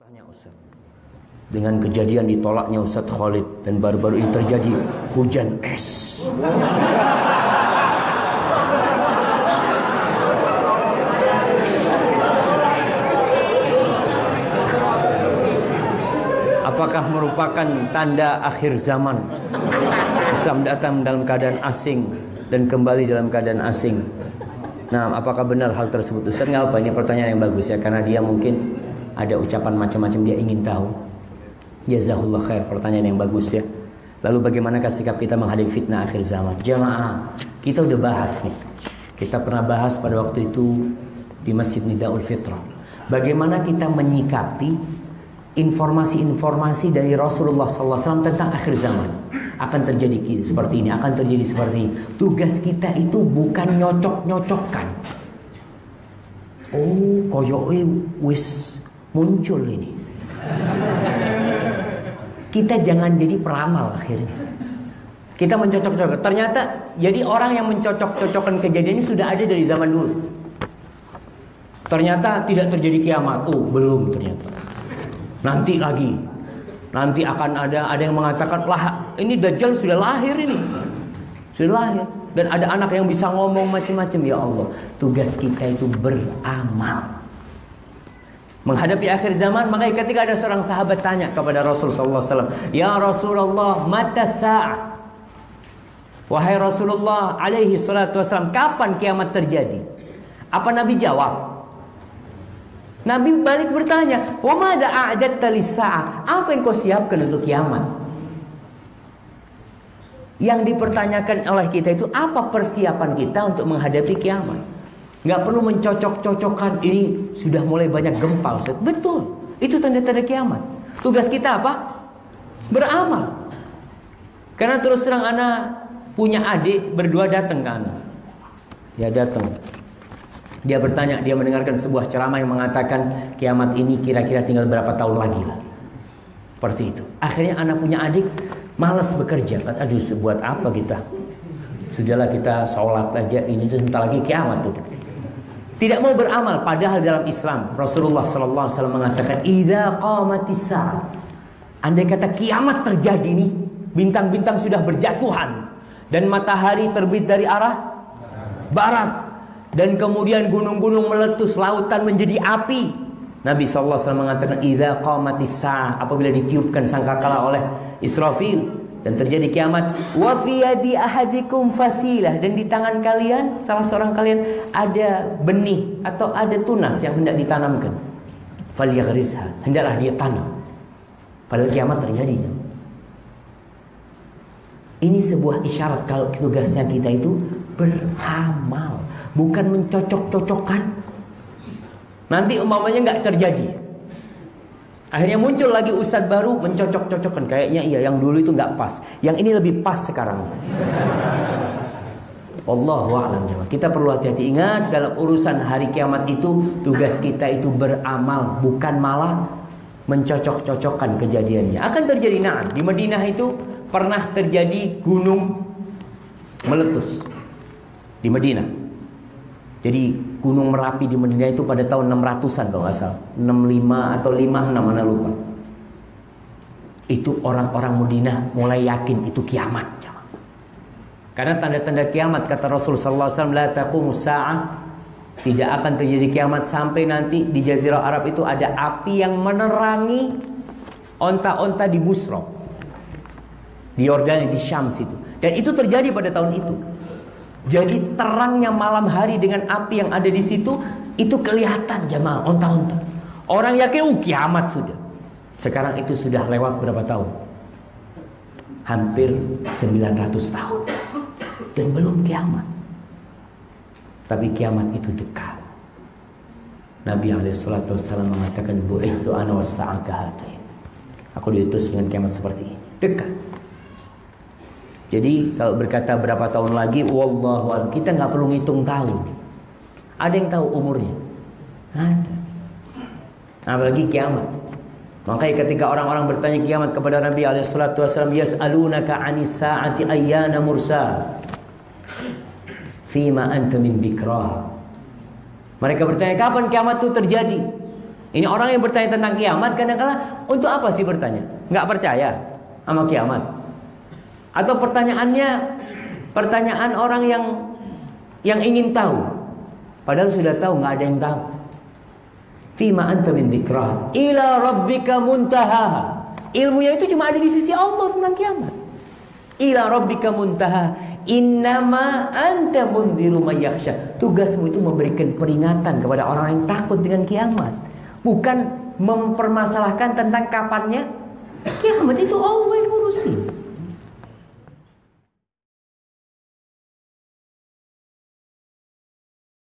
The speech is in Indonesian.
Tanya Ustaz, dengan kejadian ditolaknya Ustaz Khalid dan baru-baru ini terjadi hujan es. Apakah merupakan tanda akhir zaman? Islam datang dalam keadaan asing dan kembali dalam keadaan asing. Nah, apakah benar hal tersebut? Ustaz, nggak apa, ini pertanyaan yang bagus ya, karena dia mungkin ada ucapan macam-macam, dia ingin tahu. Jazakallah khair, pertanyaan yang bagus ya. Lalu bagaimanakah sikap kita menghadapi fitnah akhir zaman? Jamaah, kita udah bahas nih. Kita pernah bahas pada waktu itu di Masjid Nidaul Fitrah. Bagaimana kita menyikapi informasi-informasi dari Rasulullah SAW tentang akhir zaman. Akan terjadi seperti ini, akan terjadi seperti ini. Tugas kita itu bukan nyocok-nyocokkan. Oh, koyoke wis muncul ini. Kita jangan jadi peramal akhirnya. Kita mencocok-cocok. Ternyata jadi orang yang mencocok-cocokkan kejadian ini sudah ada dari zaman dulu. Ternyata tidak terjadi kiamat. Oh, belum ternyata. Nanti lagi. Nanti akan ada yang mengatakan, lah ini Dajjal sudah lahir ini. Sudah lahir. Dan ada anak yang bisa ngomong macam-macam. Ya Allah, tugas kita itu beramal. Menghadapi akhir zaman, makanya ketika ada seorang sahabat tanya kepada Rasul sallallahu alaihi wasallam, "Ya Rasulullah, mata sa'ah?" Wahai Rasulullah alaihi salatu wasallam, kapan kiamat terjadi? Apa Nabi jawab? Nabi balik bertanya, "Wa madza a'dadta lis-sa'ah?" Apa yang kau siapkan untuk kiamat? Yang dipertanyakan oleh kita itu apa persiapan kita untuk menghadapi kiamat? Nggak perlu mencocok-cocokkan, ini sudah mulai banyak gempa Ustaz. Betul, itu tanda-tanda kiamat. Tugas kita apa? Beramal. Karena terus terang anak punya adik berdua datang ke anak. Dia datang. Dia bertanya, dia mendengarkan sebuah ceramah yang mengatakan kiamat ini kira-kira tinggal berapa tahun lagi lah. Seperti itu. Akhirnya anak punya adik malas bekerja. Aduh, buat apa kita? Sudahlah kita sholat aja, ini tuh sebentar lagi kiamat tuh. Tidak mau beramal, padahal dalam Islam Rasulullah sallallahu alaihi wasallam mengatakan idza qamatis sa'ah. Andai kata kiamat terjadi nih, bintang-bintang sudah berjatuhan dan matahari terbit dari arah barat dan kemudian gunung-gunung meletus, lautan menjadi api. Nabi sallallahu alaihi wasallam mengatakan idza qamatis sa'ah, apabila ditiupkan sangkakala oleh Israfil dan terjadi kiamat, wa fi yadi ahadikum fasilah, dan di tangan kalian, salah seorang kalian ada benih atau ada tunas yang hendak ditanamkan. Falyaghrizha, hendaklah dia tanam. Padahal kiamat terjadi. Ini sebuah isyarat kalau tugasnya kita itu beramal, bukan mencocok-cocokkan. Nanti umpamanya nggak terjadi. Akhirnya muncul lagi ustadz baru mencocok-cocokkan. Kayaknya iya, yang dulu itu nggak pas, yang ini lebih pas sekarang. Wallahu a'lam. Kita perlu hati-hati. Ingat, dalam urusan hari kiamat itu tugas kita itu beramal, bukan malah mencocok-cocokkan kejadiannya. Akan terjadi. Nah, di Madinah itu pernah terjadi gunung meletus di Madinah. Jadi Gunung Merapi di Madinah itu pada tahun 600-an kalau nggak salah, 65 atau 56 mana lupa. Itu orang-orang Madinah mulai yakin itu kiamat. Karena tanda-tanda kiamat kata Rasul sallallahu alaihi wasallam, la taqumus sa'ah, tidak akan terjadi kiamat sampai nanti di Jazirah Arab itu ada api yang menerangi onta-onta di Busra, di Yordania, di Syam situ. Dan itu terjadi pada tahun itu. Jadi terangnya malam hari dengan api yang ada di situ itu kelihatan jamaah, onta-onta. Orang yakin kiamat sudah. Sekarang itu sudah lewat berapa tahun? Hampir 900 tahun. Dan belum kiamat. Tapi kiamat itu dekat. Nabi SAW mengatakan, bu'ithu ana was-sa'ah kahatain. Aku diutus dengan kiamat seperti ini. Dekat. Jadi kalau berkata berapa tahun lagi, wallahu a'lam, kita nggak perlu ngitung tahun. Ada yang tahu umurnya? Ada. Apalagi kiamat. Makanya ketika orang-orang bertanya kiamat kepada Nabi SAW, yas'alunaka 'anis sa'ati ayyana mursaha, fima anta min bikraha. Mereka bertanya, kapan kiamat itu terjadi? Ini orang yang bertanya tentang kiamat kadang-kala untuk apa sih bertanya? Nggak percaya sama kiamat? Atau pertanyaan orang yang ingin tahu, padahal sudah tahu nggak ada yang tahu. Fima anta min dzikra ila rabbika muntaha. Ilmunya itu cuma ada di sisi Allah tentang kiamat. Ila rabbika muntaha. Innama anta mundhiru may yakhsha. Tugasmu itu memberikan peringatan kepada orang yang takut dengan kiamat. Bukan mempermasalahkan tentang kapannya kiamat, itu Allah yang ngurusin.